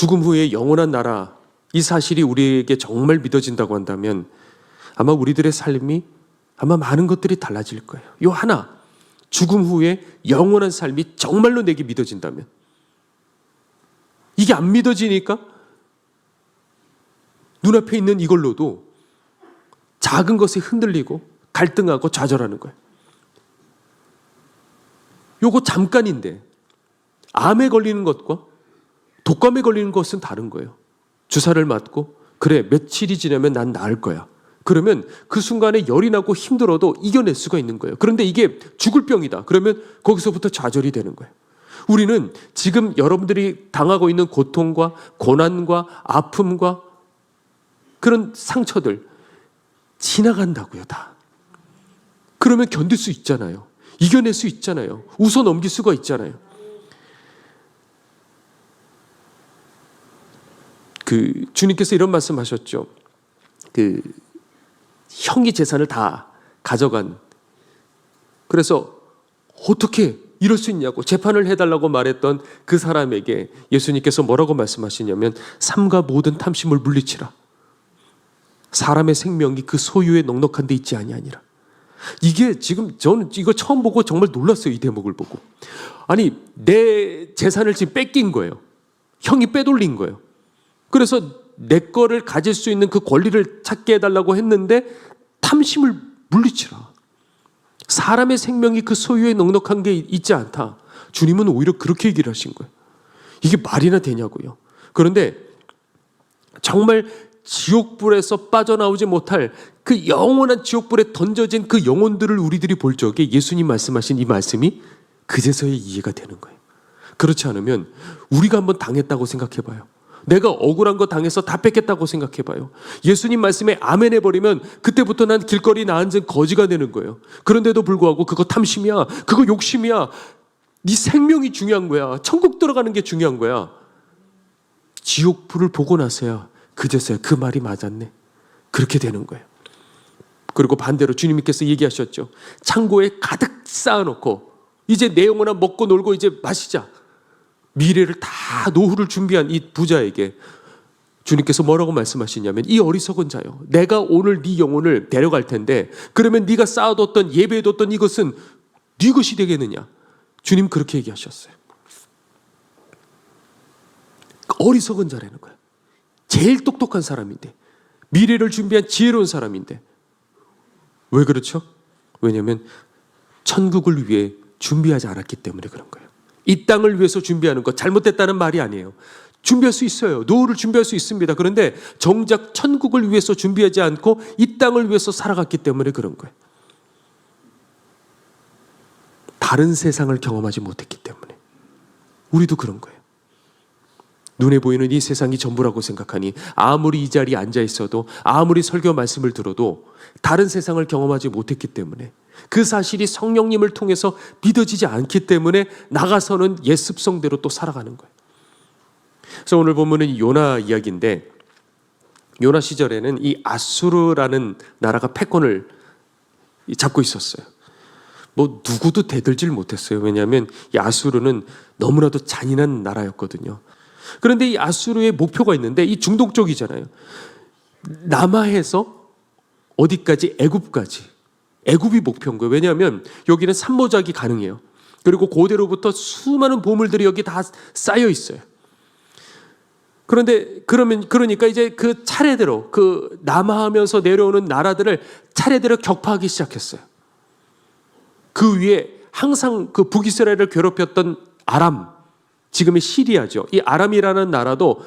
죽음 후에 영원한 나라, 이 사실이 우리에게 정말 믿어진다고 한다면 아마 우리들의 삶이 아마 많은 것들이 달라질 거예요. 요 하나, 죽음 후에 영원한 삶이 정말로 내게 믿어진다면, 이게 안 믿어지니까 눈앞에 있는 이걸로도 작은 것에 흔들리고 갈등하고 좌절하는 거예요. 요거 잠깐인데 암에 걸리는 것과 독감에 걸리는 것은 다른 거예요. 주사를 맞고 그래 며칠이 지나면 난 나을 거야. 그러면 그 순간에 열이 나고 힘들어도 이겨낼 수가 있는 거예요. 그런데 이게 죽을 병이다. 그러면 거기서부터 좌절이 되는 거예요. 우리는 지금 여러분들이 당하고 있는 고통과 고난과 아픔과 그런 상처들 지나간다고요, 다. 그러면 견딜 수 있잖아요. 이겨낼 수 있잖아요. 웃어 넘길 수가 있잖아요. 주님께서 이런 말씀하셨죠. 형이 재산을 다 가져간, 그래서 어떻게 이럴 수 있냐고 재판을 해달라고 말했던 그 사람에게 예수님께서 뭐라고 말씀하시냐면 삼가 모든 탐심을 물리치라. 사람의 생명이 그 소유에 넉넉한 데 있지 아니하니라. 이게 지금 저는 이거 처음 보고 정말 놀랐어요. 이 대목을 보고. 아니 내 재산을 지금 뺏긴 거예요. 형이 빼돌린 거예요. 그래서 내 거를 가질 수 있는 그 권리를 찾게 해달라고 했는데 탐심을 물리치라. 사람의 생명이 그 소유에 넉넉한 게 있지 않다. 주님은 오히려 그렇게 얘기를 하신 거예요. 이게 말이나 되냐고요. 그런데 정말 지옥불에서 빠져나오지 못할 그 영원한 지옥불에 던져진 그 영혼들을 우리들이 볼 적에 예수님 말씀하신 이 말씀이 그제서야 이해가 되는 거예요. 그렇지 않으면 우리가 한번 당했다고 생각해봐요. 내가 억울한 거 당해서 다 뺏겠다고 생각해봐요. 예수님 말씀에 아멘 해버리면 그때부터 난 길거리 나앉은 거지가 되는 거예요. 그런데도 불구하고 그거 탐심이야, 그거 욕심이야. 네 생명이 중요한 거야. 천국 들어가는 게 중요한 거야. 지옥불을 보고 나서야 그제서야 그 말이 맞았네. 그렇게 되는 거예요. 그리고 반대로 주님께서 얘기하셨죠. 창고에 가득 쌓아놓고 이제 내 영혼아 먹고 놀고 이제 마시자. 미래를 다 노후를 준비한 이 부자에게 주님께서 뭐라고 말씀하시냐면 이 어리석은 자요, 내가 오늘 네 영혼을 데려갈 텐데 그러면 네가 쌓아뒀던 예배해뒀던 이것은 네 것이 되겠느냐. 주님 그렇게 얘기하셨어요. 어리석은 자라는 거예요. 제일 똑똑한 사람인데, 미래를 준비한 지혜로운 사람인데. 왜 그렇죠? 왜냐하면 천국을 위해 준비하지 않았기 때문에 그런 거예요. 이 땅을 위해서 준비하는 것 잘못됐다는 말이 아니에요. 준비할 수 있어요. 노후를 준비할 수 있습니다. 그런데 정작 천국을 위해서 준비하지 않고 이 땅을 위해서 살아갔기 때문에 그런 거예요. 다른 세상을 경험하지 못했기 때문에. 우리도 그런 거예요. 눈에 보이는 이 세상이 전부라고 생각하니 아무리 이 자리에 앉아 있어도 아무리 설교 말씀을 들어도 다른 세상을 경험하지 못했기 때문에, 그 사실이 성령님을 통해서 믿어지지 않기 때문에 나가서는 옛 습성대로 또 살아가는 거예요. 그래서 오늘 본문은 요나 이야기인데, 요나 시절에는 이 아수르라는 나라가 패권을 잡고 있었어요. 뭐 누구도 대들질 못했어요. 왜냐하면 이 아수르는 너무나도 잔인한 나라였거든요. 그런데 이 아수르의 목표가 있는데 이 중동 쪽이잖아요. 남하에서 어디까지? 애굽까지. 애굽이 목표인 거예요. 왜냐하면 여기는 산모작이 가능해요. 그리고 고대로부터 수많은 보물들이 여기 다 쌓여 있어요. 그러니까 이제 그 차례대로 그 남하하면서 내려오는 나라들을 차례대로 격파하기 시작했어요. 그 위에 항상 그 북이스라엘을 괴롭혔던 아람, 지금의 시리아죠. 이 아람이라는 나라도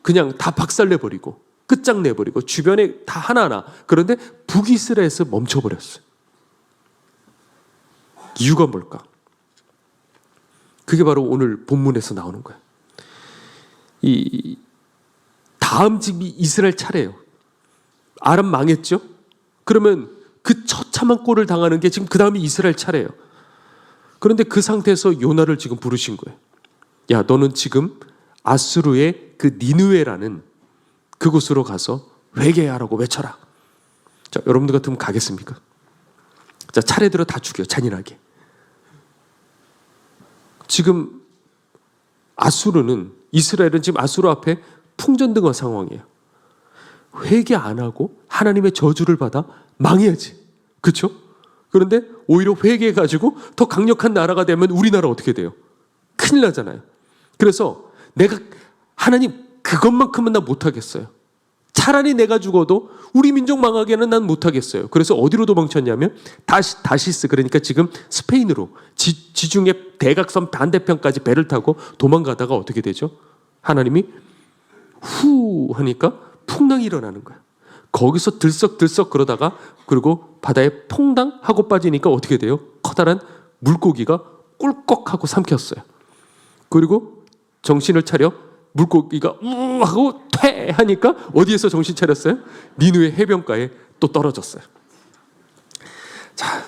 그냥 다 박살내버리고 끝장내버리고 주변에 다 하나하나. 그런데 북이스라엘에서 멈춰버렸어요. 이유가 뭘까? 그게 바로 오늘 본문에서 나오는 거예요. 이 다음 집이 이스라엘 차례예요. 아람 망했죠? 그러면 그 처참한 꼴을 당하는 게 지금 그 다음이 이스라엘 차례예요. 그런데 그 상태에서 요나를 지금 부르신 거예요. 야, 너는 지금 아수르의 그 니느웨라는 그곳으로 가서 회개하라고 외쳐라. 자, 여러분들 같으면 가겠습니까? 자, 차례대로 다 죽여, 잔인하게. 지금 아수르는 이스라엘은 지금 아수르 앞에 풍전등화 상황이에요. 회개 안 하고 하나님의 저주를 받아 망해야지. 그렇죠? 그런데 오히려 회개해가지고 더 강력한 나라가 되면 우리나라 어떻게 돼요? 큰일 나잖아요. 그래서 내가 하나님 그것만큼은 나 못하겠어요. 차라리 내가 죽어도 우리 민족 망하게는 난 못하겠어요. 그래서 어디로 도망쳤냐면 다시스, 그러니까 지금 스페인으로 지중해 대각선 반대편까지 배를 타고 도망가다가 어떻게 되죠? 하나님이 후 하니까 풍랑이 일어나는 거야. 거기서 들썩들썩 그러다가 그리고 바다에 퐁당 하고 빠지니까 어떻게 돼요? 커다란 물고기가 꿀꺽하고 삼켰어요. 그리고 정신을 차려 물고기가 우 하고 퇴 하니까 어디에서 정신 차렸어요? 니누의 해변가에 또 떨어졌어요. 자,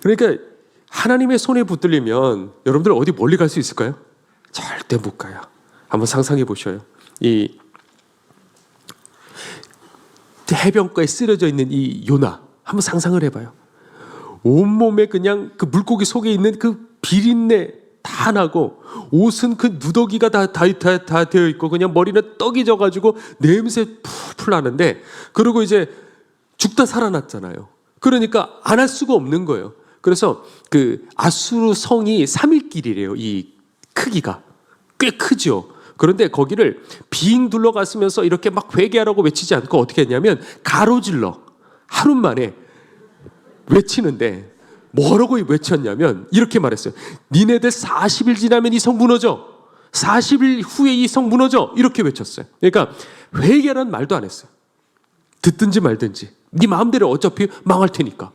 그러니까 하나님의 손에 붙들리면 여러분들 어디 멀리 갈 수 있을까요? 절대 못 가요. 한번 상상해 보셔요. 이 해변가에 쓰러져 있는 이 요나 한번 상상을 해봐요. 온몸에 그냥 그 물고기 속에 있는 그 비린내 다 나고 옷은 그 누더기가 다 되어 있고 그냥 머리는 떡이 져가지고 냄새 풀풀 나는데, 그리고 이제 죽다 살아났잖아요. 그러니까 안 할 수가 없는 거예요. 그래서 그 아수르 성이 3일 길이래요. 이 크기가 꽤 크죠. 그런데 거기를 빙 둘러갔으면서 이렇게 막 회개하라고 외치지 않고 어떻게 했냐면 가로질러 하루 만에 외치는데 뭐라고 외쳤냐면 이렇게 말했어요. 니네들 40일 지나면 이 성 무너져. 40일 후에 이 성 무너져. 이렇게 외쳤어요. 그러니까 회개라는 말도 안 했어요. 듣든지 말든지. 네 마음대로 어차피 망할 테니까.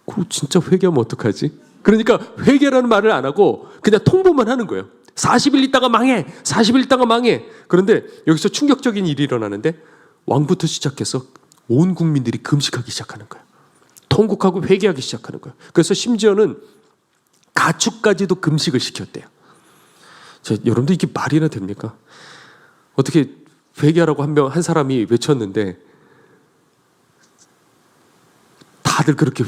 그럼 진짜 회개하면 어떡하지? 그러니까 회개라는 말을 안 하고 그냥 통보만 하는 거예요. 40일 있다가 망해. 40일 있다가 망해. 그런데 여기서 충격적인 일이 일어나는데 왕부터 시작해서 온 국민들이 금식하기 시작하는 거예요. 통곡하고 회개하기 시작하는 거예요. 그래서 심지어는 가축까지도 금식을 시켰대요. 자, 여러분들 이게 말이나 됩니까? 어떻게 회개하라고 한 사람이 외쳤는데 다들 그렇게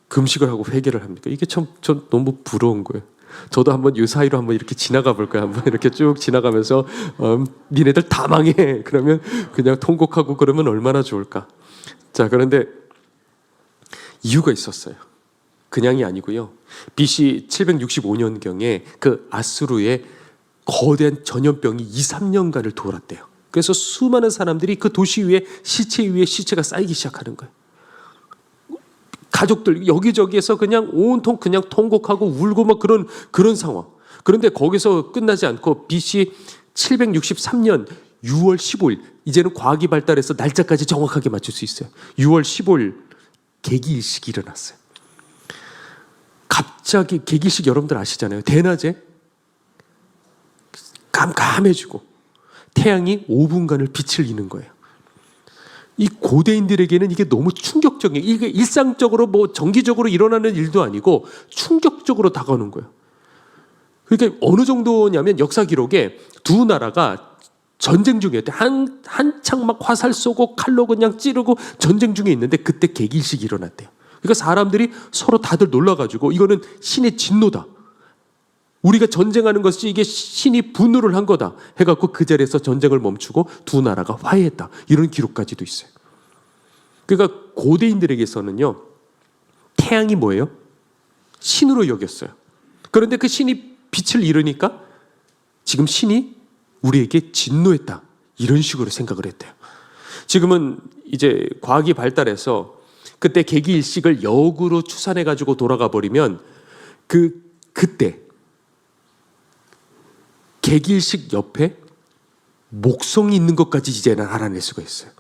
금식을 하고 회개를 합니까? 이게 참 전 너무 부러운 거예요. 저도 한번 이 사이로 한번 이렇게 지나가 볼까요? 한번 이렇게 쭉 지나가면서 니네들 다 망해. 그러면 그냥 통곡하고 그러면 얼마나 좋을까? 자, 그런데 이유가 있었어요. 그냥이 아니고요. BC 765년경에 그 아수르의 거대한 전염병이 2, 3년간을 돌았대요. 그래서 수많은 사람들이 그 도시 위에 시체 위에 시체가 쌓이기 시작하는 거예요. 가족들 여기저기에서 그냥 온통 그냥 통곡하고 울고 막 그런 상황. 그런데 거기서 끝나지 않고 BC 763년 6월 15일, 이제는 과학이 발달해서 날짜까지 정확하게 맞출 수 있어요. 6월 15일 개기일식이 일어났어요. 갑자기 개기일식 여러분들 아시잖아요. 대낮에 깜깜해지고 태양이 5분간을 빛을 잃는 거예요. 이 고대인들에게는 이게 너무 충격적이에요. 이게 일상적으로 뭐 정기적으로 일어나는 일도 아니고 충격적으로 다가오는 거예요. 그러니까 어느 정도냐면 역사 기록에 두 나라가 전쟁 중이었대. 한창 막 화살 쏘고 칼로 그냥 찌르고 전쟁 중에 있는데 그때 개기일식이 일어났대요. 그러니까 사람들이 서로 다들 놀라가지고 이거는 신의 진노다. 우리가 전쟁하는 것이 이게 신이 분노를 한 거다 해갖고 그 자리에서 전쟁을 멈추고 두 나라가 화해했다. 이런 기록까지도 있어요. 그러니까 고대인들에게서는요, 태양이 뭐예요? 신으로 여겼어요. 그런데 그 신이 빛을 잃으니까 지금 신이 우리에게 진노했다. 이런 식으로 생각을 했대요. 지금은 이제 과학이 발달해서 그때 개기일식을 역으로 추산해가지고 돌아가 버리면 그때 개기일식 옆에 목성이 있는 것까지 이제는 알아낼 수가 있어요.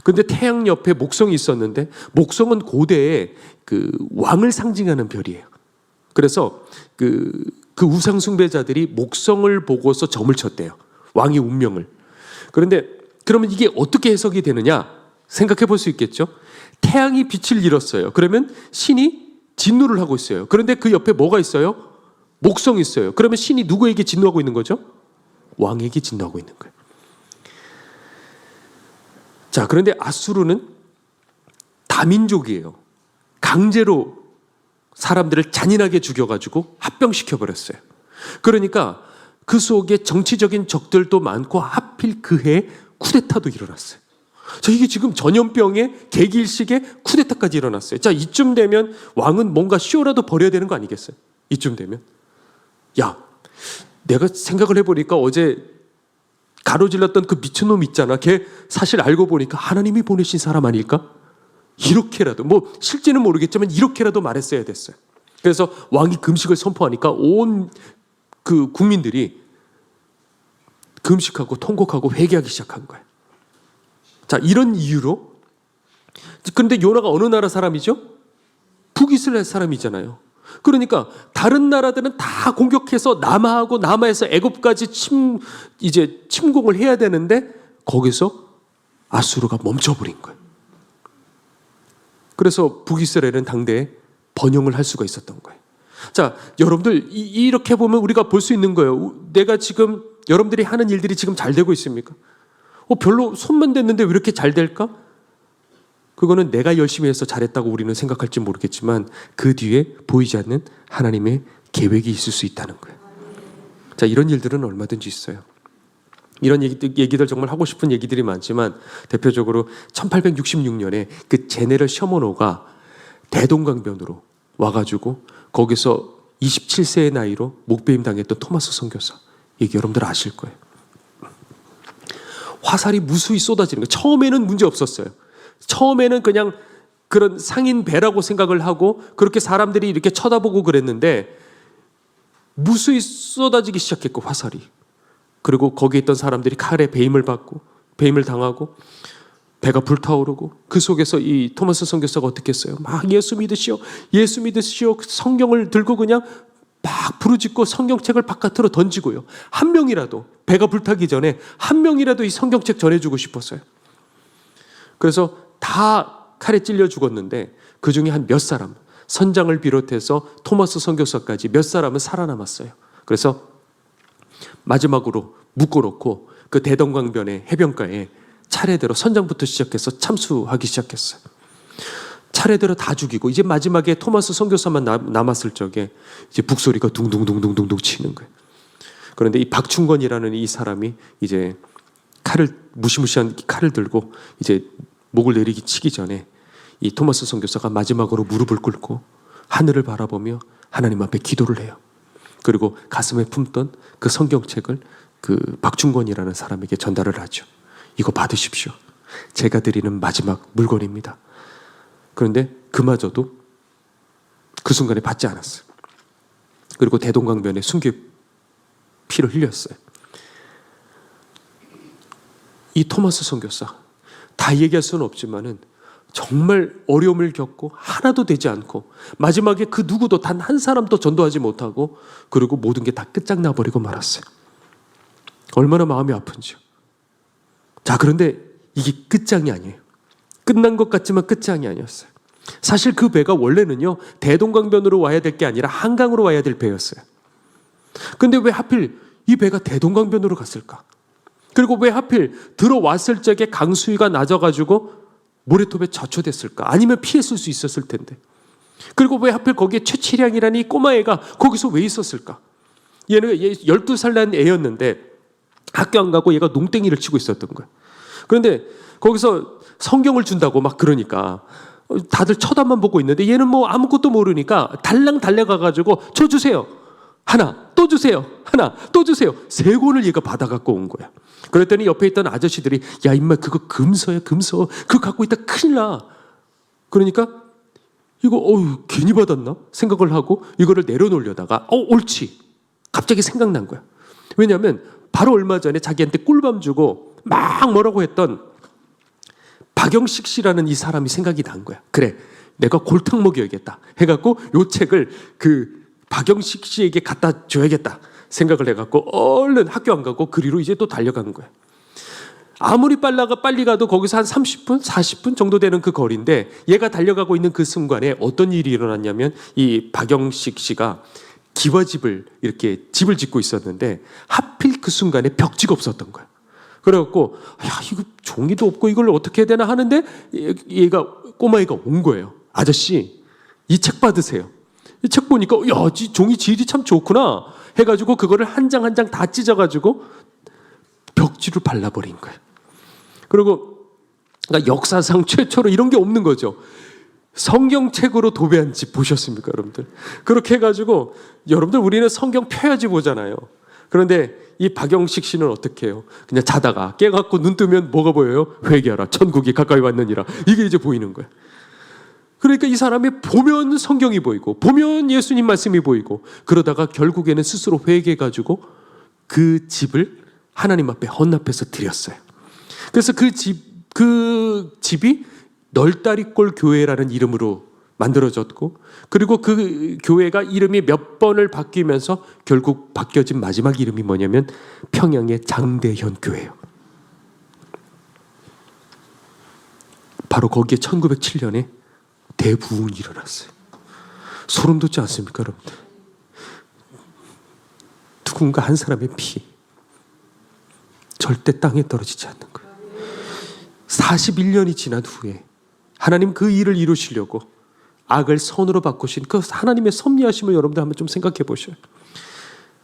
그런데 태양 옆에 목성이 있었는데 목성은 고대의 그 왕을 상징하는 별이에요. 그래서 그 우상 숭배자들이 목성을 보고서 점을 쳤대요. 왕의 운명을. 그런데 그러면 이게 어떻게 해석이 되느냐 생각해 볼 수 있겠죠. 태양이 빛을 잃었어요. 그러면 신이 진노를 하고 있어요. 그런데 그 옆에 뭐가 있어요? 목성이 있어요. 그러면 신이 누구에게 진노하고 있는 거죠? 왕에게 진노하고 있는 거예요. 자, 그런데 아수르는 다민족이에요. 강제로 사람들을 잔인하게 죽여가지고 합병시켜버렸어요. 그러니까 그 속에 정치적인 적들도 많고 하필 그 해에 쿠데타도 일어났어요. 자, 이게 지금 전염병에 개기일식에 쿠데타까지 일어났어요. 자, 이쯤 되면 왕은 뭔가 쇼라도 벌여야 되는 거 아니겠어요? 이쯤 되면. 야, 내가 생각을 해보니까 어제 가로질렀던 그 미친놈 있잖아. 걔 사실 알고 보니까 하나님이 보내신 사람 아닐까? 이렇게라도, 뭐 실제는 모르겠지만 이렇게라도 말했어야 됐어요. 그래서 왕이 금식을 선포하니까 온 그 국민들이 금식하고 통곡하고 회개하기 시작한 거예요. 자, 이런 이유로. 그런데 요나가 어느 나라 사람이죠? 북이스라엘 사람이잖아요. 그러니까 다른 나라들은 다 공격해서 남하하고 남하에서 애굽까지 이제 침공을 해야 되는데 거기서 아수르가 멈춰버린 거예요. 그래서 북이스라엘은 당대에 번영을 할 수가 있었던 거예요. 자, 여러분들 이렇게 보면 우리가 볼 수 있는 거예요. 내가 지금 여러분들이 하는 일들이 지금 잘 되고 있습니까? 별로 손만 댔는데 왜 이렇게 잘 될까? 그거는 내가 열심히 해서 잘했다고 우리는 생각할지 모르겠지만 그 뒤에 보이지 않는 하나님의 계획이 있을 수 있다는 거예요. 자, 이런 일들은 얼마든지 있어요. 이런 얘기들 정말 하고 싶은 얘기들이 많지만 대표적으로 1866년에 그 제네럴 셔머노가 대동강변으로 와가지고 거기서 27세의 나이로 목배임 당했던 토마스 선교사, 얘기 여러분들 아실 거예요. 화살이 무수히 쏟아지는 거예요. 처음에는 문제 없었어요. 처음에는 그냥 그런 상인 배라고 생각을 하고 그렇게 사람들이 이렇게 쳐다보고 그랬는데 무수히 쏟아지기 시작했고 화살이. 그리고 거기에 있던 사람들이 칼에 배임을 당하고 배가 불타오르고 그 속에서 이 토마스 선교사가 어떻게 했어요? 막 예수 믿으시오 성경을 들고 그냥 막 부르짖고 성경책을 바깥으로 던지고요. 한 명이라도 배가 불타기 전에 한 명이라도 이 성경책 전해주고 싶었어요. 그래서 다 칼에 찔려 죽었는데 그 중에 한 몇 사람, 선장을 비롯해서 토마스 선교사까지 몇 사람은 살아남았어요. 그래서 마지막으로 묶어놓고 그 대동강변의 해변가에 차례대로 선장부터 시작해서 참수하기 시작했어요. 차례대로 다 죽이고 이제 마지막에 토마스 선교사만 남았을 적에 이제 북소리가 둥둥둥둥둥둥 치는 거예요. 그런데 이 박충건이라는 이 사람이 이제 무시무시한 칼을 들고 이제 목을 내리기 치기 전에 이 토마스 선교사가 마지막으로 무릎을 꿇고 하늘을 바라보며 하나님 앞에 기도를 해요. 그리고 가슴에 품던 그 성경책을 그 박충건이라는 사람에게 전달을 하죠. 이거 받으십시오. 제가 드리는 마지막 물건입니다. 그런데 그마저도 그 순간에 받지 않았어요. 그리고 대동강변에 순교의 피를 흘렸어요. 이 토마스 선교사, 다 얘기할 수는 없지만은 정말 어려움을 겪고 하나도 되지 않고 마지막에 그 누구도 단 한 사람도 전도하지 못하고 그리고 모든 게 다 끝장나버리고 말았어요. 얼마나 마음이 아픈지요. 자, 그런데 이게 끝장이 아니에요. 끝난 것 같지만 끝장이 아니었어요. 사실 그 배가 원래는요 대동강변으로 와야 될 게 아니라 한강으로 와야 될 배였어요. 근데 왜 하필 이 배가 대동강변으로 갔을까? 그리고 왜 하필 들어왔을 적에 강수위가 낮아가지고 모래톱에 자초됐을까? 아니면 피했을 수 있었을 텐데. 그리고 왜 하필 거기에 최치량이라는 이 꼬마애가 거기서 왜 있었을까? 얘는 12살 난 애였는데 학교 안 가고 얘가 농땡이를 치고 있었던 거야. 그런데 거기서 성경을 준다고 막 그러니까 다들 쳐다만 보고 있는데 얘는 뭐 아무것도 모르니까 달랑 달려가가지고 저 주세요. 하나, 또 주세요. 하나, 또 주세요. 3권을 얘가 받아갖고 온 거야. 그랬더니 옆에 있던 아저씨들이 야 임마 그거 금서야 금서. 그거 갖고 있다 큰일 나. 그러니까 이거 괜히 받았나 생각을 하고 이거를 내려놓으려다가 옳지. 갑자기 생각난 거야. 왜냐하면 바로 얼마 전에 자기한테 꿀밤 주고 막 뭐라고 했던 박영식 씨라는 이 사람이 생각이 난 거야. 그래, 내가 골탕 먹여야겠다 해갖고 요 책을 그 박영식 씨에게 갖다 줘야겠다 생각을 해갖고 얼른 학교 안 가고 그리로 이제 또 달려간 거야. 아무리 빨리 가도 거기서 한 30분, 40분 정도 되는 그 거리인데 얘가 달려가고 있는 그 순간에 어떤 일이 일어났냐면 이 박영식 씨가 기와집을 이렇게 집을 짓고 있었는데 하필 그 순간에 벽지가 없었던 거야. 그래갖고 야 이거 종이도 없고 이걸 어떻게 해야 되나 하는데 꼬마애가 온 거예요. 아저씨 이 책 받으세요. 이 책 보니까 야 종이 질이 참 좋구나 해가지고 그거를 한 장 한 장 다 찢어가지고 벽지로 발라버린 거예요. 그리고 그러니까 역사상 최초로 이런 게 없는 거죠. 성경책으로 도배한 집 보셨습니까, 여러분들? 그렇게 해가지고 여러분들 우리는 성경 펴야지 보잖아요. 그런데 이 박영식 씨는 어떻게 해요? 그냥 자다가 깨갖고 눈 뜨면 뭐가 보여요? 회개하라, 천국이 가까이 왔느니라. 이게 이제 보이는 거예요. 그러니까 이 사람이 보면 성경이 보이고 보면 예수님 말씀이 보이고 그러다가 결국에는 스스로 회개해가지고 그 집을 하나님 앞에 헌납해서 드렸어요. 그래서 그 집이 널다리꼴 교회라는 이름으로 만들어졌고, 그리고 그 교회가 이름이 몇 번을 바뀌면서 결국 바뀌어진 마지막 이름이 뭐냐면 평양의 장대현 교회예요. 바로 거기에 1907년에 대부흥이 일어났어요. 소름 돋지 않습니까, 여러분들? 누군가 한 사람의 피 절대 땅에 떨어지지 않는 거예요. 41년이 지난 후에 하나님 그 일을 이루시려고 악을 선으로 바꾸신 그 하나님의 섭리하심을 여러분들 한번 좀 생각해 보셔요.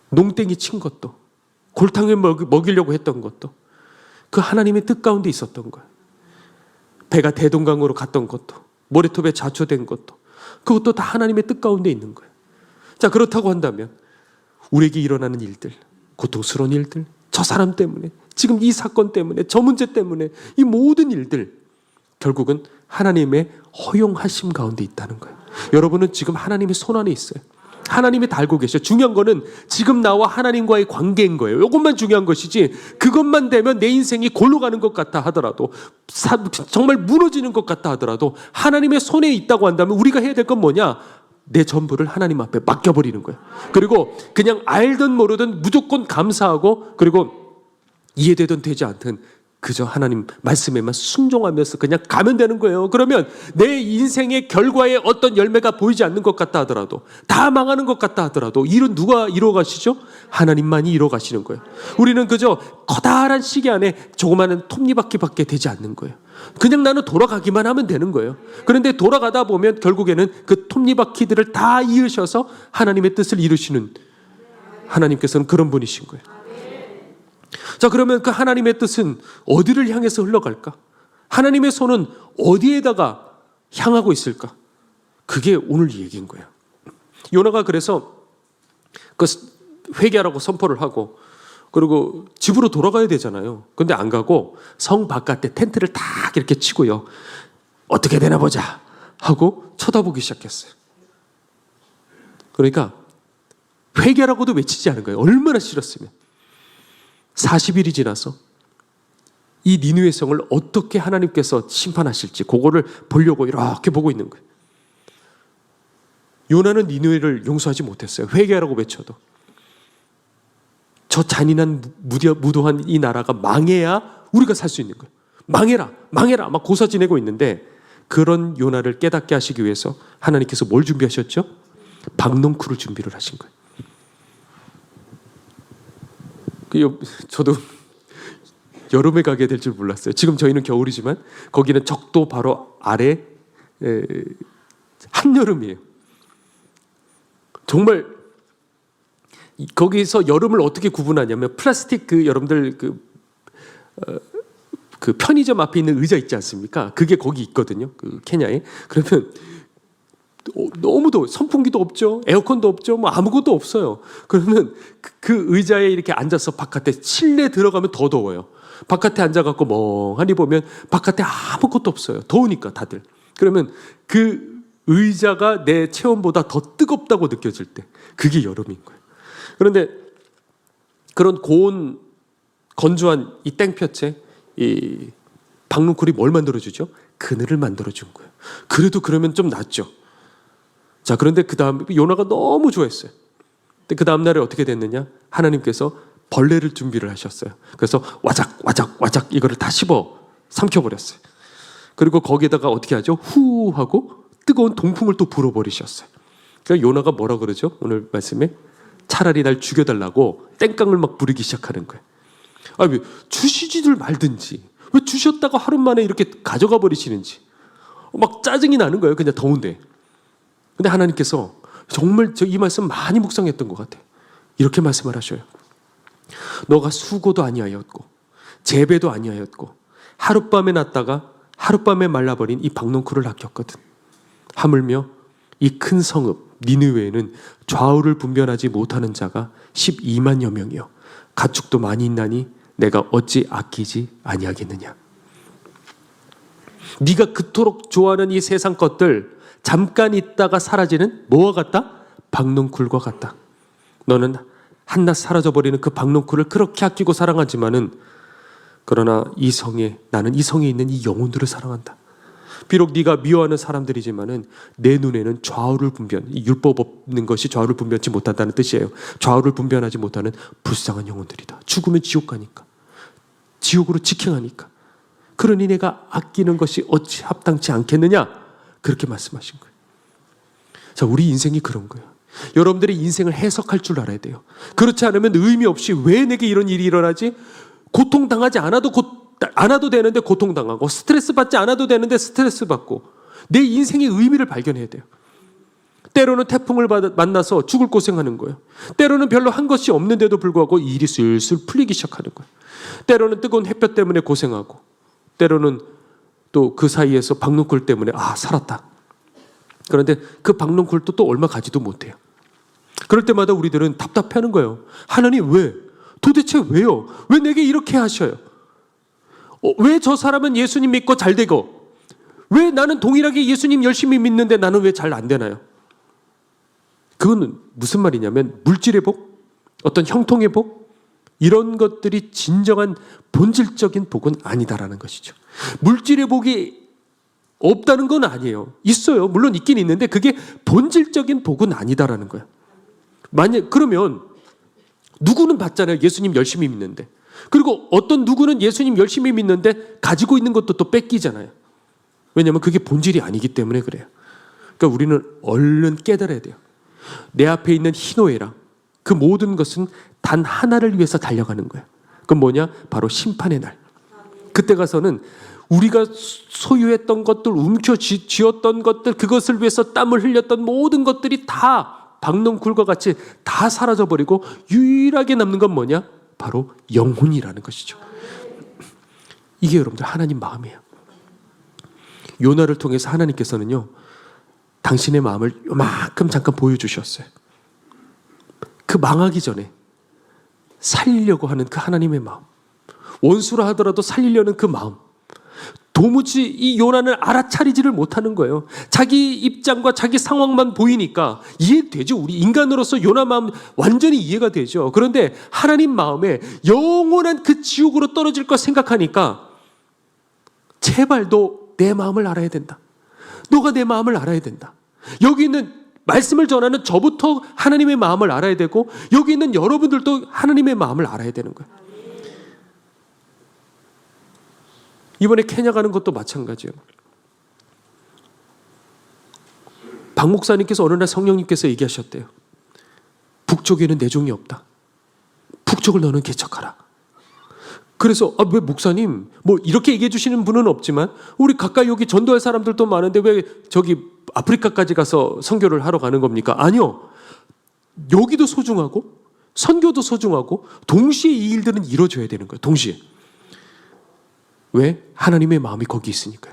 농땡이 친 것도, 골탕을 먹이려고 했던 것도 그 하나님의 뜻 가운데 있었던 거예요. 배가 대동강으로 갔던 것도, 모래톱에 자초된 것도, 그것도 다 하나님의 뜻 가운데 있는 거예요. 자, 그렇다고 한다면 우리에게 일어나는 일들, 고통스러운 일들, 저 사람 때문에, 지금 이 사건 때문에, 저 문제 때문에 이 모든 일들 결국은 하나님의 허용하심 가운데 있다는 거예요. 여러분은 지금 하나님의 손 안에 있어요. 하나님이 다 알고 계셔요. 중요한 거는 지금 나와 하나님과의 관계인 거예요. 이것만 중요한 것이지, 그것만 되면 내 인생이 골로 가는 것 같다 하더라도, 정말 무너지는 것 같다 하더라도 하나님의 손에 있다고 한다면 우리가 해야 될 건 뭐냐? 내 전부를 하나님 앞에 맡겨버리는 거예요. 그리고 그냥 알든 모르든 무조건 감사하고, 그리고 이해되든 되지 않든 그저 하나님 말씀에만 순종하면서 그냥 가면 되는 거예요. 그러면 내 인생의 결과에 어떤 열매가 보이지 않는 것 같다 하더라도, 다 망하는 것 같다 하더라도 일은 누가 이루어 가시죠? 하나님만이 이루어 가시는 거예요. 우리는 그저 커다란 시계 안에 조그마한 톱니바퀴밖에 되지 않는 거예요. 그냥 나는 돌아가기만 하면 되는 거예요. 그런데 돌아가다 보면 결국에는 그 톱니바퀴들을 다 이으셔서 하나님의 뜻을 이루시는, 하나님께서는 그런 분이신 거예요. 자, 그러면 그 하나님의 뜻은 어디를 향해서 흘러갈까? 하나님의 손은 어디에다가 향하고 있을까? 그게 오늘 이 얘기인 거예요. 요나가 그래서 그 회개하라고 선포를 하고, 그리고 집으로 돌아가야 되잖아요. 근데 안 가고 성 바깥에 텐트를 딱 이렇게 치고요, 어떻게 되나 보자 하고 쳐다보기 시작했어요. 그러니까 회개라고도 외치지 않은 거예요. 얼마나 싫었으면. 40일이 지나서 이 니느웨 성을 어떻게 하나님께서 심판하실지 그거를 보려고 이렇게 보고 있는 거예요. 요나는 니느웨를 용서하지 못했어요. 회개하라고 외쳐도. 저 잔인한 무도한 이 나라가 망해야 우리가 살 수 있는 거예요. 망해라, 망해라 막 고사 지내고 있는데, 그런 요나를 깨닫게 하시기 위해서 하나님께서 뭘 준비하셨죠? 박농쿨을 준비를 하신 거예요. 저도 여름에 가게 될 줄 몰랐어요. 지금 저희는 겨울이지만 거기는 적도 바로 아래 한여름이에요. 정말 거기서 여름을 어떻게 구분하냐면, 플라스틱 여러분들 그 편의점 앞에 있는 의자 있지 않습니까? 그게 거기 있거든요. 그 케냐에. 그러면 너무 더워. 선풍기도 없죠. 에어컨도 없죠. 뭐 아무것도 없어요. 그러면 그 의자에 이렇게 앉아서 바깥에, 실내 들어가면 더 더워요. 바깥에 앉아갖고 멍하니 보면 바깥에 아무것도 없어요. 더우니까 다들. 그러면 그 의자가 내 체온보다 더 뜨겁다고 느껴질 때, 그게 여름인 거예요. 그런데 그런 고온 건조한 이 땡볕에 이 박농쿨이 뭘 만들어주죠? 그늘을 만들어준 거예요. 그래도 그러면 좀 낫죠. 자, 그런데 그 다음 요나가 너무 좋아했어요. 근데 그 다음 날에 어떻게 됐느냐? 하나님께서 벌레를 준비를 하셨어요. 그래서 와작 이거를 다 씹어 삼켜버렸어요. 그리고 거기에다가 어떻게 하죠? 후 하고 뜨거운 동풍을 또 불어버리셨어요. 그러니까 요나가 뭐라 그러죠? 오늘 말씀에 차라리 날 죽여달라고 땡깡을 막 부리기 시작하는 거예요. 아, 왜 주시지들 말든지, 왜 주셨다가 하루 만에 이렇게 가져가 버리시는지 막 짜증이 나는 거예요. 그냥 더운데. 근데 하나님께서 정말 저 이 말씀 많이 묵상했던 것 같아요. 이렇게 말씀을 하셔요. 너가 수고도 아니하였고 재배도 아니하였고 하룻밤에 났다가 하룻밤에 말라버린 이 박농쿨을 아꼈거든. 하물며 이 큰 성읍 니느웨에는 좌우를 분별하지 못하는 자가 12만여 명이요 가축도 많이 있나니 내가 어찌 아끼지 아니하겠느냐. 네가 그토록 좋아하는 이 세상 것들 잠깐 있다가 사라지는 뭐와 같다? 박농쿨과 같다. 너는 한낱 사라져버리는 그 박농쿨을 그렇게 아끼고 사랑하지만은 그러나 이 성에, 나는 이 성에 있는 이 영혼들을 사랑한다. 비록 네가 미워하는 사람들이지만은 내 눈에는 좌우를 분별, 이 율법 없는 것이 좌우를 분별치 못한다는 뜻이에요. 좌우를 분별하지 못하는 불쌍한 영혼들이다. 죽으면 지옥 가니까, 지옥으로 직행하니까. 그러니 내가 아끼는 것이 어찌 합당치 않겠느냐, 그렇게 말씀하신 거예요. 자, 우리 인생이 그런 거예요. 여러분들의 인생을 해석할 줄 알아야 돼요. 그렇지 않으면 의미 없이 왜 내게 이런 일이 일어나지? 고통당하지 않아도 되는데 고통당하고, 스트레스 받지 않아도 되는데 스트레스 받고, 내 인생의 의미를 발견해야 돼요. 때로는 태풍을 만나서 죽을 고생하는 거예요. 때로는 별로 한 것이 없는데도 불구하고 일이 슬슬 풀리기 시작하는 거예요. 때로는 뜨거운 햇볕 때문에 고생하고, 때로는 또 그 사이에서 박농쿨 때문에 살았다. 그런데 그 박농쿨도 또 얼마 가지도 못해요. 그럴 때마다 우리들은 답답해하는 거예요. 하나님 왜? 도대체 왜요? 왜 내게 이렇게 하셔요? 왜 저 사람은 예수님 믿고 잘 되고, 왜 나는 동일하게 예수님 열심히 믿는데 나는 왜 잘 안 되나요? 그건 무슨 말이냐면 물질의 복, 어떤 형통의 복, 이런 것들이 진정한 본질적인 복은 아니다라는 것이죠. 물질의 복이 없다는 건 아니에요. 있어요. 물론 있긴 있는데 그게 본질적인 복은 아니다라는 거예요. 그러면 누구는 받잖아요. 예수님 열심히 믿는데. 그리고 어떤 누구는 예수님 열심히 믿는데 가지고 있는 것도 또 뺏기잖아요. 왜냐하면 그게 본질이 아니기 때문에 그래요. 그러니까 우리는 얼른 깨달아야 돼요. 내 앞에 있는 희노애락, 그 모든 것은 단 하나를 위해서 달려가는 거예요. 그건 뭐냐? 바로 심판의 날. 그때 가서는 우리가 소유했던 것들, 움켜쥐었던 것들, 그것을 위해서 땀을 흘렸던 모든 것들이 다 박농쿨과 같이 다 사라져버리고 유일하게 남는 건 뭐냐? 바로 영혼이라는 것이죠. 이게 여러분들 하나님 마음이에요. 요나를 통해서 하나님께서는요, 당신의 마음을 요만큼 잠깐 보여주셨어요. 그 망하기 전에 살리려고 하는 그 하나님의 마음, 원수라 하더라도 살리려는 그 마음, 도무지 이 요나는 알아차리지를 못하는 거예요. 자기 입장과 자기 상황만 보이니까 이해되죠. 우리 인간으로서 요나 마음 완전히 이해가 되죠. 그런데 하나님 마음에 영원한 그 지옥으로 떨어질 거 생각하니까 제발 너 내 마음을 알아야 된다. 너가 내 마음을 알아야 된다. 여기 있는 말씀을 전하는 저부터 하나님의 마음을 알아야 되고, 여기 있는 여러분들도 하나님의 마음을 알아야 되는 거예요. 이번에 케냐 가는 것도 마찬가지예요. 박 목사님께서 어느 날 성령님께서 얘기하셨대요. 북쪽에는 내 종이 없다. 북쪽을 너는 개척하라. 그래서 왜 목사님 뭐 이렇게 얘기해 주시는 분은 없지만 우리 가까이 여기 전도할 사람들도 많은데 왜 저기 아프리카까지 가서 선교를 하러 가는 겁니까? 아니요. 여기도 소중하고 선교도 소중하고 동시에 이 일들은 이루어져야 되는 거예요. 동시에. 왜? 하나님의 마음이 거기 있으니까요.